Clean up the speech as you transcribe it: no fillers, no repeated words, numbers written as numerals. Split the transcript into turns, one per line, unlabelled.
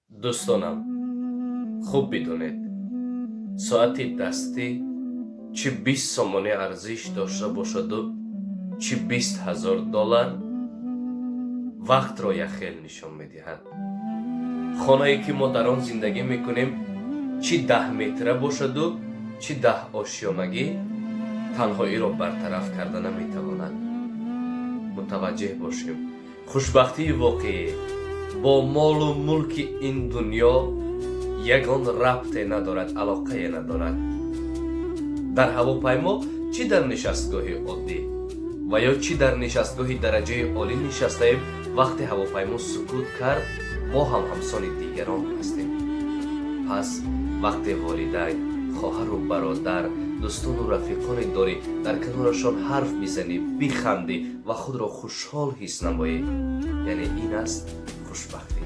дӯстонам, хуб бидонед, соати дастӣ чӣ 20 сомонӣ арзиш дошта бошаду чӣ $20,000 вақтро яхел нишон медиҳад. хонае ки мо дар он зиндагӣ мекунем чӣ 10 метра бошаду чӣ 10 ошёнагӣ танҳоиро бартараф карда наметавонад. мутаваҷҷеҳ бошем, хушбахтии воқеӣ бо молу мулки ин дунё ягон рабте надорад, алоқае надорад. дар ҳавопаймо чӣ дар нишастгоҳи оддӣ ва ё чӣ дар нишастгоҳи дараҷаи олӣ нишастаем, вақте ҳавопаймо сукут кард, мо ҳам ҳамсони дигарон ҳастем. пас вақте волидайн, хоҳару бародар, дӯстону рафиқоне дорӣ, дар канорашон ҳарф бизанӣ, бихандӣ ва худро хушҳол ҳис намоӣ, яъне ин аст хушбахтӣ.